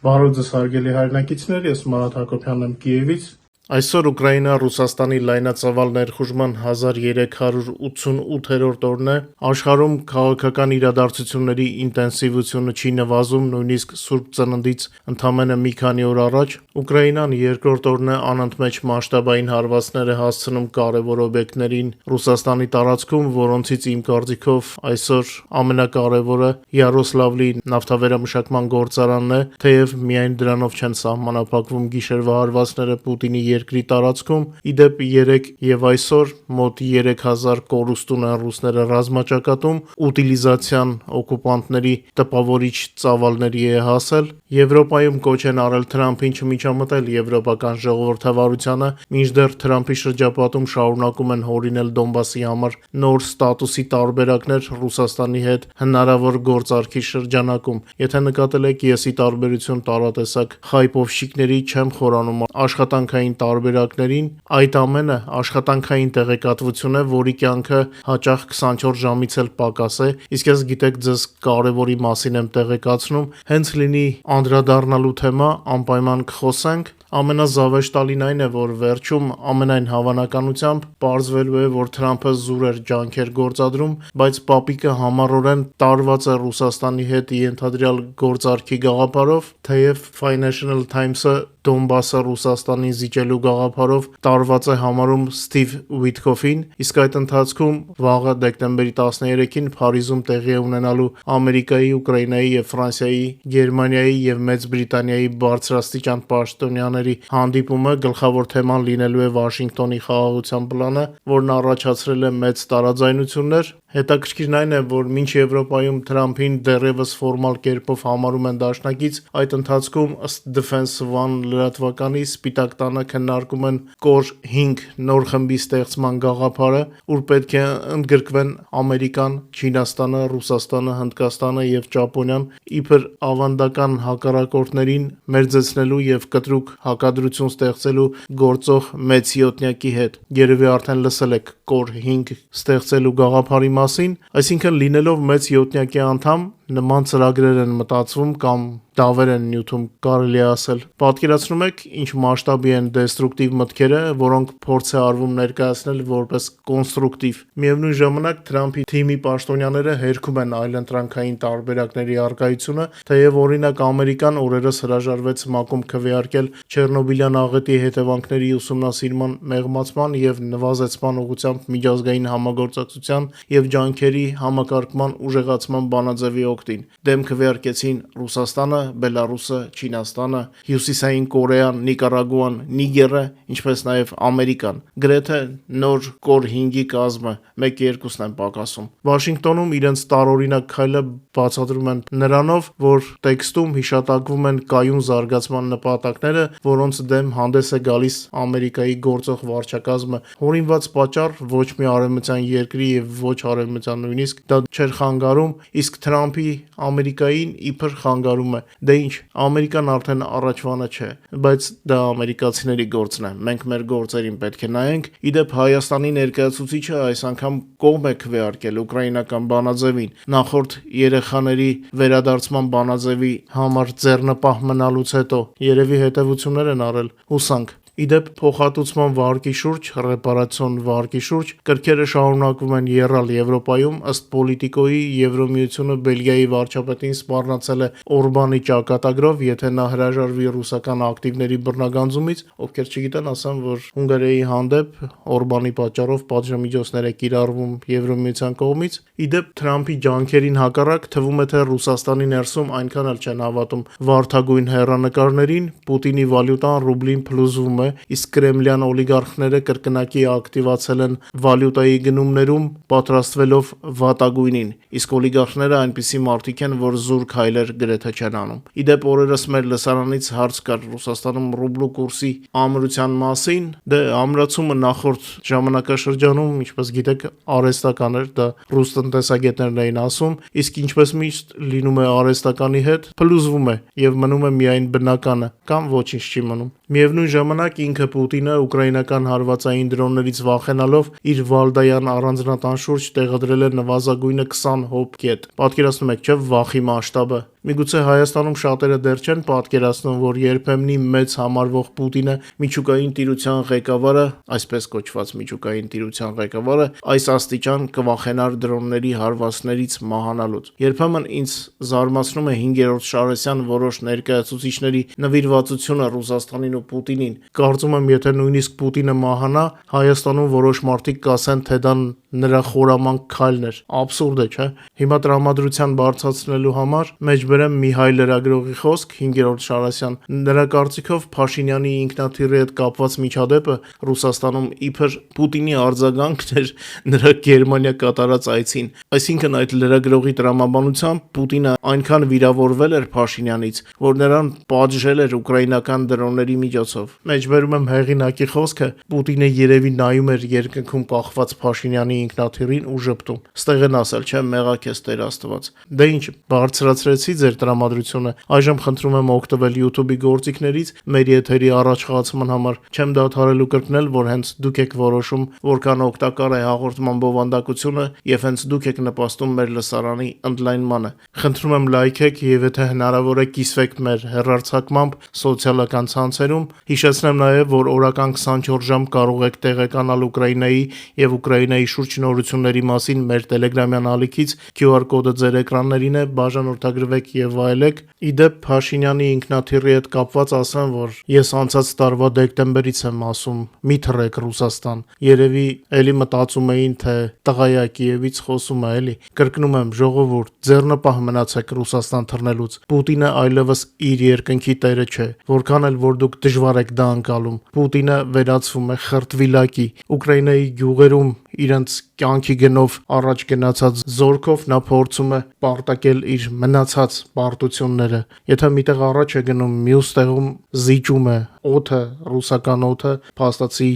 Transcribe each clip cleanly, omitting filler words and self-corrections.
Բարոյ ձեզ հարգելի հայրենակիցներ, ես Մարատ Հակոբյանն եմ Կիևից։ Այսօր Ուկրաինա Ռուսաստանի լայնածավալ ներխուժման 1388-րդ օրն է, աշխարհում քաղաքական իրադարձությունների ինտենսիվությունը չի նվազում, նույնիսկ Սուրբ Ծննդից ընդամենը մի քանի օր առաջ։ Ուկրաինան երկրորդ օրն է անընդմեջ մասշտաբային հարվածներ է հասցնում կարևոր օբյեկտներին Ռուսաստանի տարածքում, որոնցից իմ կարծիքով այսօր ամենակարևորը Յարոսլավլի նավթավերամշակման գործարանն է, թեև միայն դրանով չեն սահմանափակվում գիշերվա հարվածները Պուտինի երկրի տարածքում, իդեպ 3 եւ այսօր մոտ 3000 կորուստուն են ռուսները ռազմաճակատում, ուտիլիզացիան օկուպանտների տպավորիչ ծավալների է հասել։ Եվրոպայում կոչ են արել Թրամփին չմիջամտել եվրոպական ժողովրդավարությանը, մինչդեռ Թրամփի շրջապատում շարունակում են հորինել Դոնբասի համար նոր ստատուսի տարբերակներ Ռուսաստանի հետ հնարավոր գործարքի շրջանակում։ Եթե նկատել եք, ես ի տարբերություն տարատեսակ խայպովշիկների չեմ խորանում աշխատանքային տարբերակներին, այդ ամենը աշխատանքային տեղեկատվություն է, որի կյանքը հաճախ 24 ժամից էլ պակաս է, իսկ ես գիտեք ձեզ կարևորի մասին եմ տեղեկացնում, հենց լինի անդրադառնալու թեմա, անպայման կխոսենք։ Ամենազավեշտալին այն է, որ վերջում ամենայն հավանականությամբ պարզվելու է, որ Թրամփը զուր էր ջանքեր գործադրում, բայց պապիկը համառորեն տարված է Ռուսաստանի հետ ենթադրյալ գործարքի գաղափարով, թեև Financial Times-ը Դոնբասը Ռուսաստանին զիջելու գաղափարով տարված է համարում Սթիվ Ուիթքոֆին, իսկ այդ ընթացքում վաղը դեկտեմբերի 13-ին Փարիզում տեղի է ունենալու Ամերիկայի, Ուկրաինայի եւ Ֆրանսիայի, Գերմանիայի եւ Մեծ Բրիտանիայի բարձրաստիճան պաշտոնյաների հանդիպումը գլխավոր թեման լինելու է Վաշինգտոնի խաղաղության պլանը, որն առաջացրել է մեծ տարաձայնություններ։ Հետաքրքիրն այն է, որ մինչ Եվրոպայում Թրամփին դեռևս ֆորմալ կերպով համարում են դաշնակից, այդ ընթացքում ըստ Defense One լրատվականի Սպիտակ տանը քննարկում են Կոր 5 նոր խմբի ստեղծման գաղափարը, ուր պետք է ընդգրկվեն Ամերիկան, Չինաստանը, Ռուսաստանը, Հնդկաստանը եւ Ճապոնիան իբր ավանդական հակառակորդներին մերձեցնելու եւ կտրուկ հակադրություն ստեղծելու գործող մեծ յոթնյակի հետ։ Երևի արդեն լսել եք Կոր 5 ստեղծելու գաղափարի մասին, այսինքն լինելով մեծ յոթնյակի անդամ նման ծրագրեր են մտածվում կամ դավեր են նյութում, կարելի է ասել։ Պատկերացնում եք, ինչ մասշտաբի են դեստրուկտիվ մտքերը, որոնք փորձ է արվում ներկայացնել որպես կոնստրուկտիվ։ Միևնույն ժամանակ Թրամփի թիմի պաշտոնյաները հերքում են այլընտրանքային տարբերակների առկայությունը, թեև օրինակ Ամերիկան օրերս հրաժարվեց ՄԱԿ-ում քվեարկել Չեռնոբիլյան աղետի հետևանքների ուսումնասիրման մեղմացման եւ նվազեցման ուղղությամբ միջազգային համագործակցության եւ ջանքերի համակարգման ուժեղացման բանաձևի օգտին։ Դեմ քվեարկեցին Ռուսաստանը, Բելարուսը, Չինաստանը, Հյուսիսային Կորեան, Նիկարագուան, Նիգերը, ինչպես նաև Ամերիկան։ Գրեթե նոր Կոր 5-ի կազմը 1-2-ն են պակասում։ Վաշինգտոնում իրենց տարօրինակ քայլը բացատրում են նրանով, որ տեքստում հիշատակվում են կայուն զարգացման նպատակները, որոնց դեմ հանդես է գալիս Ամերիկայի գործող վարչակազմը։ Հորինված պատճառ ոչ մի արևմտյան երկրի եւ ոչ արևմտյան նույնիսկ դա չէր խանգարում, իսկ Թրամփի Ամերիկային իբր խանգարում է։ Դե ինչ, Ամերիկան արդեն առաջվանը չէ, բայց դա ամերիկացիների գործն է։ Մենք մեր գործերին պետք է նայենք։ Իդեպ Հայաստանի ներկայացուցիչը այս անգամ կողմ է քվեարկել ուկրաինական բանաձևին։ Նախորդ երեխաների վերադարձման բանաձևի համար ձեռնպահ մնալուց հետո երևի հետևություններ են արել, հուսանք։ Իդեպ փոխհատուցման վարկի շուրջ, ռեպարացիոն վարկի շուրջ կրքերը շարունակվում են եռալ Եվրոպայում, ըստ Պոլիտիկոյի Եվրոմիությունը Բելգիայի վարչապետին սպառնացել է Օրբանի ճակատագրով, եթե նա հրաժարվի ռուսական ակտիվների բռնագանձումից, ովքեր չգիտեն, ասեմ, որ Հունգարիայի հանդեպ Օրբանի պատճառով պատժամիջոցներ է կիրառվում Եվրոմիության կողմից։ Իդեպ Թրամփի ջանքերին հակառակ թվում է, թե Ռուսաստանի ներսում այնքան էլ չեն հավատում վարդագույն հեռանկարներին, Պուտինի վալյուտան ռուբլին փլուզվում է, իսկ կրեմլյան օլիգարխները կրկնակի ակտիվացել են վալյուտայի գնումներում, պատրաստվելով վատագույնին, իսկ օլիգարխները այնպիսի մարդիկ են, որ զուր քայլեր գրեթե չեն անում։ Իդեպ օրերս մեր լսարանից հարց կար Ռուսաստանում ռուբլու կուրսի ամրության մասին, դե ամրացումը նախորդ ժամանակաշրջանում, ինչպես գիտեք, արհեստական էր, դա ռուս տնտեսագետներն էին ասում, իսկ ինչպես միշտ լինում է արհեստականի հետ, փլուզվում է եւ մնում է միայն բնականը, կամ ոչինչ չի մնում։ Միևնույն ժամանակ ինքը Պուտինը ուկրաինական հարվածային դրոններից վախենալով իր Վալդայան առանձնատան շուրջ տեղադրել է նվազագույնը 20 հոպ կետ։ Պատկերացնում եք, չէ՞, վախի մասշտաբը։ Միգուցե Հայաստանում շատերը դեռ չեն պատկերացնում, որ երբեմնի մեծ համարվող Պուտինը միջուկային տիրության ղեկավարը, այսպես կոչված միջուկային տիրության ղեկավարը, այս աստիճան կվախենար դրոնների հարվածներից մահանալուց։ Երբեմն ինձ զարմացնում է 5-րդ Շարասյան որոշ ներկայացուցիչների նվիրվածությունը Ռուսաստանին ու Պուտինին։ Կարծում եմ, եթե նույնիսկ Պուտինը մահանա, Հայաստանում որոշ մարդիկ կասեն, թե դա նրա խորամանկ քայլն էր։ Աբսուրդ է, չէ՞։ Հիմա տրամադրության բարձրացնելու համար մեջբերեմ մի հայ լրագրողի խոսք 5-րդ Շարասյան։ Նրա կարծիքով Փաշինյանի ինքնաթիռի հետ կապված միջադեպը Ռուսաստանում իբր Պուտինի արձագանքն էր նրա Գերմանիա կատարած այցին։ Այսինքն այդ լրագրողի տրամաբանությամբ Պուտինը այնքան վիրավորվել էր Փաշինյանից, որ նրան պատժել էր ուկրաինական դրոնների միջոցով։ Մեջբերում եմ հեղինակի խոսքը, Պուտինը երևի նայում էր երկնքում կախված Փաշինյանի ինքնաթիռին ու ժպտում։ Ստեղ են ասել, չէ, մեղակ ես Տեր Աստված։ Դե ինչ, բարձրացրեցի ձեր տրամադրությունը։ Այժմ խնդրում եմ օգտվել YouTube-ի գործիքներից մեր եթերի առաջխաղացման համար։ Չեմ դադարել ու կրկնել, որ հենց դուք եք որոշում, որքան օգտակար է հաղորդման բովանդակությունը եւ հենց դուք եք նպաստում մեր լսարանի ընդլայնմանը։ Խնդրում եմ լայքեք եւ եթե հնարավոր է կիսվեք մեր հեռարձակմամբ սոցիալական ցանցերում։ Հիշեցնեմ նաեւ, որ օրական 24 ժամ կարող եք տեղեկանալ Ուկրաինայի եւ Ուկրաինայի շուրջ նորությունների մասին մեր Telegram-յան ալիքից, QR կոդը ձեր էկրաններին է, բաժանորդագրվեք եւ վայելեք։ Իդեպ Փաշինյանի ինքնաթիռի հետ կապված ասեմ, որ ես անցած տարվա դեկտեմբերից եմ ասում՝ մի թռեք Ռուսաստան։ Երևի էլի մտածում էին, թե տղայա Կիևից խոսում է, էլի։ Կրկնում եմ, ժողովուրդ, ձեռնպահ մնացեք Ռուսաստան թռնելուց։ Պուտինը այլևս իր երկնքի տերը չէ։ Որքան էլ որ դուք դժվար եք դա անցալում, Պուտինը վերածվում է խրտվիլակի։ Ուկրաինայի գյուղերում իրենց կյանքի գնով առաջ գնացած զորքով նա փորձում է պարտակել իր մնացած պարտությունները։ Եթե միտեղ առաջ է գնում, մյուս տեղում զիջում է օդը, ռուսական օդը, փաստացի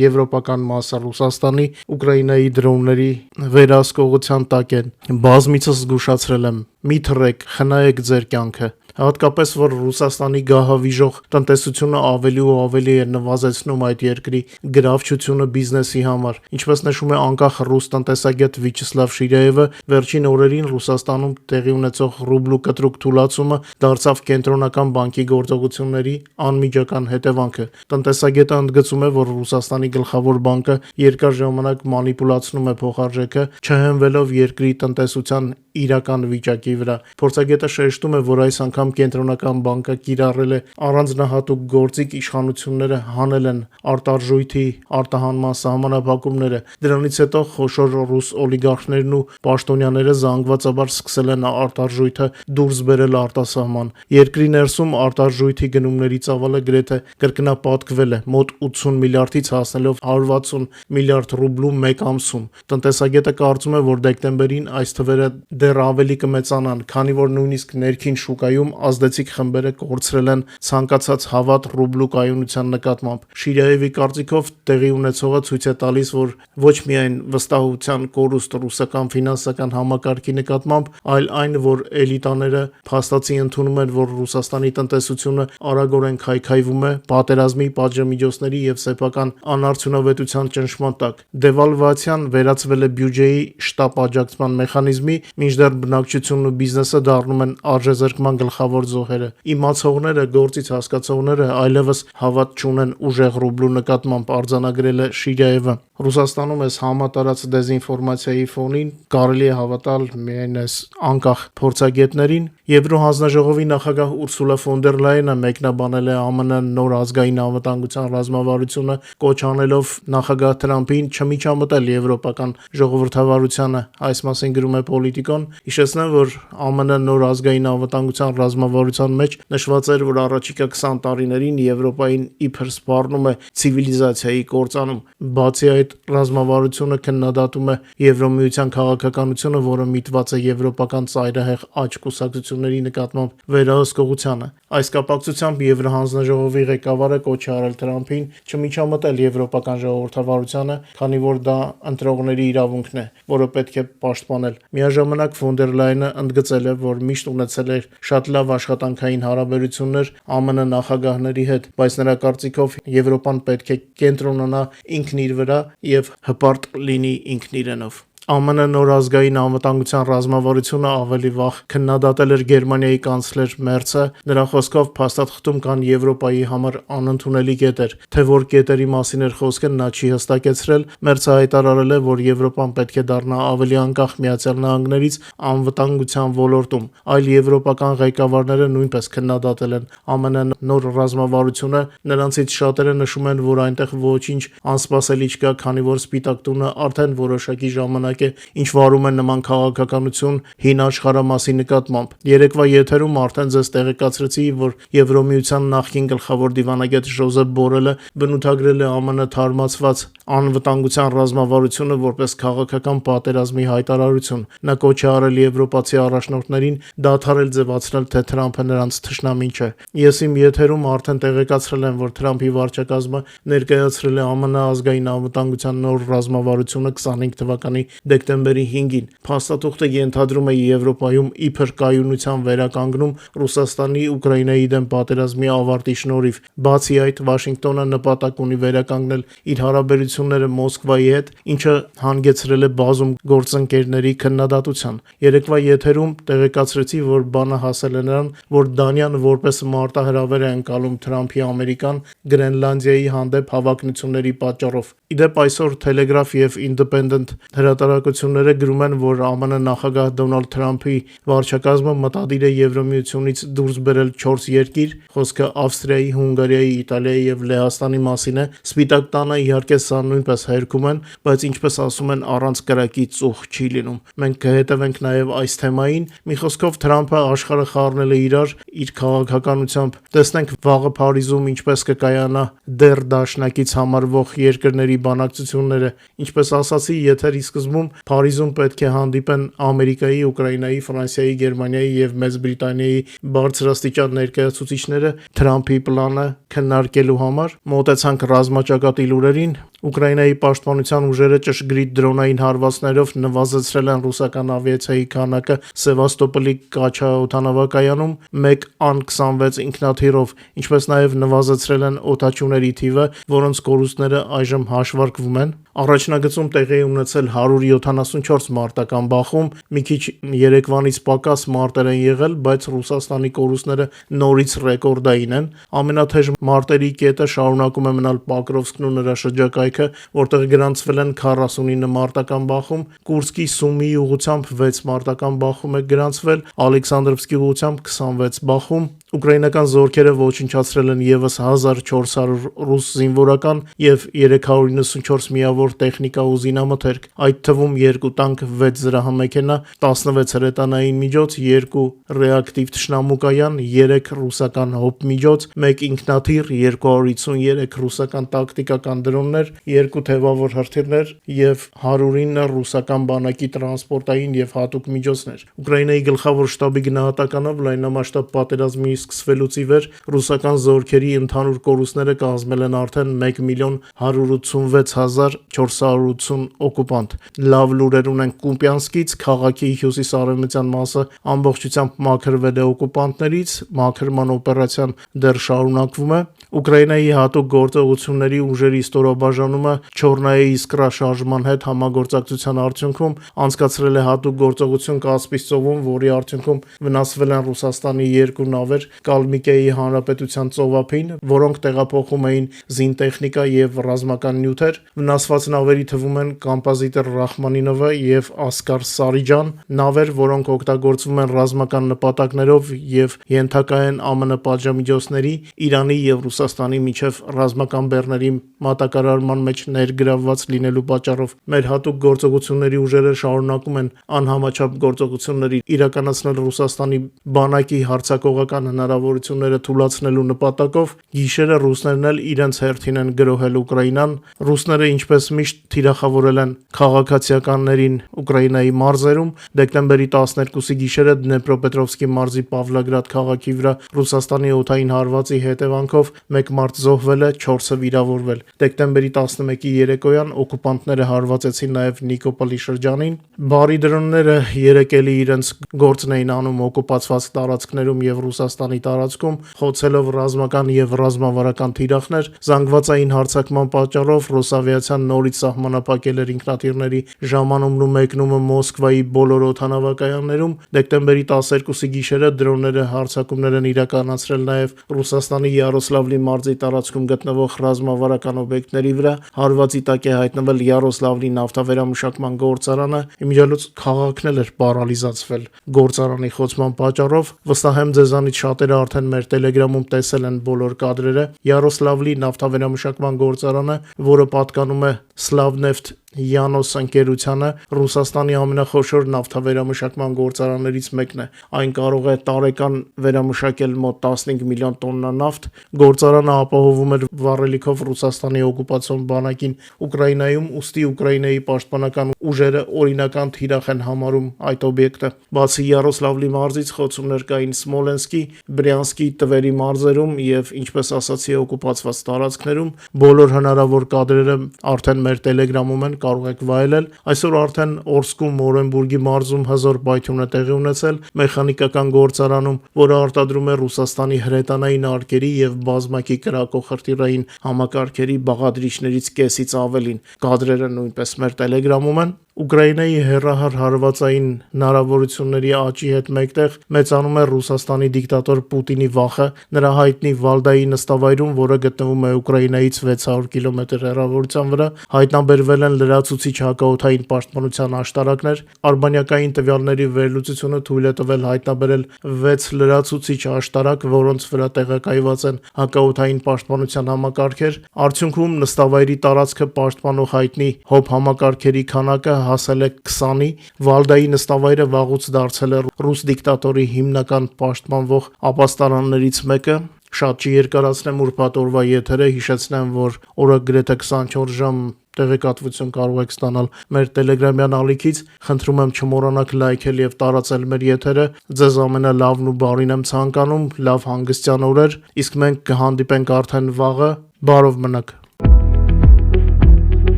եվրոպական մասը Ռուսաստանի, Ուկրաինայի դրոնների վերահսկողության տակ են։ Բազմիցս զգուշացրել եմ, մի թռեք, խնայեք ձեր կյանքը։ Հատկապես, որ Ռուսաստանի գահավիժող տնտեսությունը ավելի ու ավելի է նվազեցնում այդ երկրի գրավչությունը բիզնեսի համար։ Ինչպես նշում է անկախ ռուս տնտեսագետ Վիչեսլավ Շիրայևը, վերջին օրերին Ռուսաստանում տեղի ունեցող ռուբլու կտրուկ թուլացումը դարձավ կենտրոնական բանկի գործողությունների անմիջական հետևանքը։ Տնտեսագետը ընդգծում է, որ Ռուսաստանի գլխավոր բանկը երկար ժամանակ մանիպուլացնում է փոխարժեքը, չհենվելով երկրի տնտեսության իրական վիճակի վրա։ Փորձագետը շեշտում է, որ այս անգամ կենտրոնական բանկը կիրառել է առանձնահատուկ գործիք, իշխանությունները հանել են արտարժույթի արտահանման սահմանափակումները։ Դրանից հետո խոշոր ռուս օլիգարխներն ու պաշտոնյաները զանգվածաբար սկսել են արտարժույթը դուրս բերել արտասահման։ Երկրի ներսում արտարժույթի գնումների ծավալը գրեթե կրկնապատկվել է, մոտ 80 միլիարդից հասնելով 160 միլիարդ ռուբլու մեկ ամսում։ Տնտեսագետը կարծում է, որ դեկտեմբերին այս թվերը դեռ ավելի կմեծանան, քանի որ նույնիսկ ներքին շուկայում ազդեցիկ խմբերը կորցրել են ցանկացած հավատ ռուբլու կայունության նկատմամբ։ Շիրայևի կարծիքով տեղի ունեցողը ցույց է տալիս, որ ոչ միայն վստահության կորուստ ռուսական ֆինանսական համակարգի նկատմամբ, այլ այն, որ էլիտաները փաստացի ընդունում են, որ Ռուսաստանի տնտեսությունը արագորեն քայքայվում է պատերազմի, պատժամիջոցների եւ սեփական անարդյունավետության ճնշման տակ։ Դեվալվացիան վերածվել է բյուջեի շտապ աջակցման մեխանիզմի, մինչդեռ բնակչությունն ու բիզնեսը դառնում են արժեզրկման գլխավոր զոհերը։ Իմացողները, գործից հասկացողները այլևս հավատ չունեն ուժեղ ռուբլու նկատմամբ, արձանագրել է Շիրայևը։ Ռուսաստանում այս համատարած դեզինֆորմացիայի ֆոնին կարելի է հավատալ միայն այս անկախ փորձագետներին։ Եվրոհանձնաժողովի նախագահ Ուրսուլա ֆոն դեր Լայենը մեկնաբանել է ԱՄՆ նոր ազգային անվտանգության ռազմավարությունը, կոչ անելով նախագահ Թրամփին չմիջամտել եվրոպական ժողովրդավարությանը։ Այս մասին գրում է Պոլիտիկոն։ Հիշեցնեմ, որ ԱՄՆ նոր ազգային անվտանգության ռազմավարության մեջ նշված էր, որ առաջիկա 20 տարիներին Եվրոպային իբր սպառնում է ցիվիլիզացիայի կործանում։ Բացի այդ, ռազմավարությունը քննադատում է Եվրոմիության քաղաքականությունը, որը միտված է եվրոպական ծայրահեղ աճ կուսակցությունների նկատմամբ վերահսկողությանը։ Այս կապակցությամբ Եվրոհանձնաժողովի ղեկավարը կոչ է արել Թրամփին չմիջամտել եվրոպական ժողովրդավարությանը, քանի որ դա ընտրողների իրավունքն է, որը պետք է պաշտպանել։ Միաժամանակ ֆոն դեր Լայենը ընդգծել է, որ միշտ ունեցել էր շատ լավ աշխատանքային հարաբերություններ ԱՄՆ նախագահների հետ, բայց նրա կարծիքով Եվրոպան պետք է կենտրոնանա ինքն իր վրա եւ հպարտ լինի ինքն իրենով։ ԱՄՆ նոր ազգային անվտանգության ռազմավարությունը ավելի վաղ քննադատել էր Գերմանիայի կանցլեր Մերցը, նրա խոսքով փաստաթղթում կան Եվրոպայի համար անընդունելի կետեր, թե որ կետերի մասին էր խոսքը նա չի հստակեցրել, Մերցը հայտարարել է, որ Եվրոպան պետք է դառնա ավելի անկախ Միացյալ Նահանգներից անվտանգության ոլորտում, այլ եվրոպական ղեկավարները նույնպես քննադատել են ԱՄՆ նոր ռազմավարությունը, նրանցից շատերը նշում են, որ այնտեղ ոչինչ անսպասելի չկա, քանի որ Սպիտակ տունը արդեն որոշակի ժամանակ ինչ վարում են նման քաղաքականություն հին աշխարհամասի նկատմամբ։ Երեկվա եթերում արդեն ձեզ տեղեկացրեցի, որ Եվրոմիության նախկին գլխավոր դիվանագետ Ժոզեփ Բորելը բնութագրել է ԱՄՆ թարմացված անվտանգության ռազմավարությունը որպես քաղաքական պատերազմի հայտարարություն։ Նա կոչ է արել եվրոպացի առաջնորդներին դադարել ձևացնել, թե Թրամփը նրանց թշնամին չէ։ Ես իմ եթերում արդեն տեղեկացրել եմ, որ Թրամփի վարչակազմը ներկայացրել է ԱՄՆ ազգային անվտանգության նոր ռազմավարությունը 25 թվականի դեկտեմբերի 5-ին։ Փաստաթուղթը ենթադրում է Եվրոպայում իբր կայունության վերականգնում Ռուսաստանի Ուկրաինայի դեմ պատերազմի ավարտի շնորհիվ։ Բացի այդ, Վաշինգտոնը նպատակ ունի վերականգնել իր հարաբերությունները Մոսկվայի հետ, ինչը հանգեցրել է բազում գործընկերների քննադատության։ Երեկվա եթերում տեղեկացրեցի, որ բանը հասել է նրան, որ Դանիան որպես մարտահրավեր է ընկալում Թրամփի ամերիկան Գրենլանդիայի հանդեպ հավակնությունների պատճառով։ Իդեպ այսօր Telegraph եւ Independent հրատարակությունները գրում են, որ ԱՄՆ նախագահ Դոնալդ Թրամփի վարչակազմը մտադիր է Եվրոմիությունից դուրս բերել 4 երկիր, խոսքը Ավստրիայի, Հունգարիայի, Իտալիայի եւ Լեհաստանի մասին է։ Սպիտակ տանը իհարկե սա նույնպես հերքում են, բայց ինչպես ասում են, առանց կրակի ծուխ չի լինում։ Մենք կհետևենք նաեւ այս թեմային։ Մի խոսքով Թրամփը աշխարհը խառնել է իր քաղաքականությամբ։ Տեսնենք վաղը Փարիզում ինչպես կկայանա դեռ դաշնակից համարվող երկրների բանակցությունները։ Ինչպես ասացի, եթերի սկզբում Փարիզում պետք է հանդիպեն Ամերիկայի, Ուկրաինայի, Ֆրանսիայի, Գերմանիայի եւ Մեծ Բրիտանիայի բարձրաստիճան ներկայացուցիչները Թրամփի պլանը քննարկելու համար։ Մոտեցանք ռազմաճակատի լուրերին։ Ուկրաինայի պաշտպանության ուժերը ճշգրիտ դրոնային հարվածներով նվազեցրել են ռուսական ավիացիայի քանակը Սևաստոպոլի Կաչա օդանավակայանում 1 Ան-26 ինքնաթիռով, ինչպես նաև նվազեցրել են օդաչուների թիվը, որոնց կորուստները այժմ հաշվարկվում են։ Առաջնագծում տեղի ունեցել 174 մարտական բախում, մի քիչ երեկվանից պակաս մարտեր են եղել, բայց Ռուսաստանի կորուստները նորից ռեկորդային են։ Ամենաթեժ մարտերի կետը շարունակում է մնալ Պոկրովսկն ու նրա շրջակայքը, որտեղ գրանցվել են 49 մարտական բախում, Կուրսկի Սումիի ուղղությամբ 6 մարտական բախում է գրանցվել, Ալեքսանդրովսկի ուղղությամբ 26 բախում։ Ուկրաինական զորքերը ոչնչացրել են եւս 1400 ռուս զինվորական եւ 394 միավոր տեխնիկա ու զինամթերք, այդ թվում 2 տանկ, 6 զրահամեքենա, 16 հրետանային միջոց, 2 ռեակտիվ թշնամուկայան, 3 ռուսական հոբ միջոց, 1 ինքնաթիռ, 253 ռուսական տակտիկական դրոններ, 2 թևավոր հրթիռներ եւ 109 ռուսական բանակի տրանսպորտային եւ հատուկ միջոցներ։ Ուկրաինայի գլխավոր շտաբի գնահատականով լայնամասշտաբ պատերազմի սկսվելուց ի վեր ռուսական զորքերի ընդհանուր կորուստները կազմել են արդեն 1,186,480 օկուպանտ։ Լավ լուրեր ունենք Կուպյանսկից, քաղաքի հյուսիս-արևմտյան մասը ամբողջությամբ մաքրվել է օկուպանտներից, մաքրման օպերացիան դեռ շարունակվում է։ Ուկրաինայի հատուկ գործողությունների ուժերի ստորաբաժանումը Չորնայի Իսկրա շարժման հետ համագործակցության արդյունքում անցկացրել է հատուկ գործողություն Կասպից ծովում, որի արդյունքում վնասվել են Ռուսաստանի 2 նավեր Կալմիկիայի Հանրապետության ծովափին, որոնք տեղափոխում էին զինտեխնիկա եւ ռազմական նյութեր։ Վնասված նավերի թվում են Կոմպոզիտոր Ռախմանինովը եւ Ասկար Սարիջան նավեր, որոնք օգտագործվում են ռազմական նպատակներով եւ ենթակա են ԱՄՆ պատժամիջոցների, Իրանի եւ Ռուսաստանի միջև ռազմական բեռների մատակարարման մեջ ներգրավված լինելու պատճառով։ Մեր հատուկ գործողությունների ուժերը շարունակում են անհամաչափ գործողություններ իրականացնել Ռուսաստանի բանակի հարձակողական հնարավորությունները թուլացնելու նպատակով։ Գիշերը ռուսներն էլ իրենց հերթին են գրոհել Ուկրաինան։ Ռուսները ինչպես միշտ թիրախավորել են քաղաքացիականներին Ուկրաինայի մարզերում։ Դեկտեմբերի 12-ի գիշերը Դնեպրոպետրովսկի մարզի Պավլոգրադ քաղաքի վրա Ռուսաստանի օդային հարվածի հետևանքով 1 մարդ զոհվել է, 4-ը վիրավորվել։ Դեկտեմբերի 11-ի երեկոյան օկուպանտները հարվածեցին նաև Նիկոպոլի շրջանին։ Բարի դրոնները երեկելի իրենց գործն էին անում օկուպացված տարածքներում եւ Ռուսաստանի տարածքում, խոցելով ռազմական եւ ռազմավարական թիրախներ, զանգվածային հարձակման պատճառով Ռոսավիացիան նորից սահմանափակել էր ինքնաթիռների ժամանումն ու մեկնումը Մոսկվայի բոլոր օդանավակայաններում։ Դեկտեմբերի 12-ի գիշերը դրոնները հարձակումներ են իրականացրել նաև Ռուսաստանի Յարոսլավլի մարզի տարածքում գտնվող ռազմավարական օբյեկտների վրա։ Հարվածի տակ է հայտնվել Յարոսլավլի նավթավերամշակման գործարանը, իմիջիայլոց քաղաքն էլ էր պարալիզացվել գործարանի խոցման պատճառով։ Վստահ եմ ձեզանից շատերը արդեն մեր Telegram-ում տեսել են բոլոր կադրերը։ Յարոսլավլի նավթավերամշակման գործարանը, որը պատկանում է Slavneft Յանոս ընկերությանը, Ռուսաստանի ամենախոշոր նավթավերամշակման գործարաններից մեկն է։ Այն կարող է տարեկան վերամշակել մոտ 15 միլիոն տոննա նավթ։ Գործարանը ապահովում էր վառելիքով Ռուսաստանի օկուպացիոն բանակին Ուկրաինայում, ուստի Ուկրաինայի պաշտպանական ուժերը օրինական թիրախ են համարում այդ օբյեկտը։ Բացի Յարոսլավլի մարզից խոցումներ կային Սմոլենսկի, Բրյանսկի, Տվերի մարզերում եւ, ինչպես ասացի, օկուպացված տարածքներում։ Բոլոր հնարավոր կադրերը արդեն մեր Telegram-ում են, կարող եք վայելել։ Այսօր արդեն Օրսկում, Օրենբուրգի մարզում հզոր պայթյուն է տեղի ունեցել մեխանիկական գործարանում, որը արտադրում է Ռուսաստանի հրետանային արկերի եւ բազմակի կրակոխրտիրային համակարգերի բաղադրիչներից կեսից ավելին։ Կադրերը նույնպես մեր Telegram-ում են։ Ուկրաինայի հեռահար հարվածային հնարավորությունների աճի հետ մեկտեղ մեծանում է Ռուսաստանի դիկտատոր Պուտինի վախը։ Նրա հայտնի Վալդայի նստավայրում, որը գտնվում է Ուկրաինայից 600 կիլոմետր հեռավորության վրա, հայտնաբերվել են լրացուցիչ հակաօդային պաշտպանության աշտարակներ։ Արբանյակային տվյալների վերլուծությունը թույլ է տվել հայտնաբերել 6 լրացուցիչ աշտարակ, որոնց վրա տեղակայված են հակաօդային պաշտպանության համակարգեր։ Արդյունքում նստավայրի տարածքը պաշտպանող հայտնի հոբ համակարգերի քանակը հասել է 20-ի։ Վալդայի նստավայրը վաղուց դարձել է ռուս դիկտատորի հիմնական պաշտպանվող ապաստարաններից մեկը։ Շատ չերկարացնեմ ուրբաթ օրվա եթերը, հիշեցնեմ, որ օրը գրեթե 24 ժամ տեղեկատվություն կարող եք ստանալ մեր Telegram-յան ալիքից։ Խնդրում եմ չմոռանաք լայքել եւ տարածել մեր եթերը։ Ձեզ ամենալավն ու բարին եմ ցանկանում, լավ հանգստյան օրեր, իսկ մենք կհանդիպենք արդեն վաղը։ Բարով մնաք։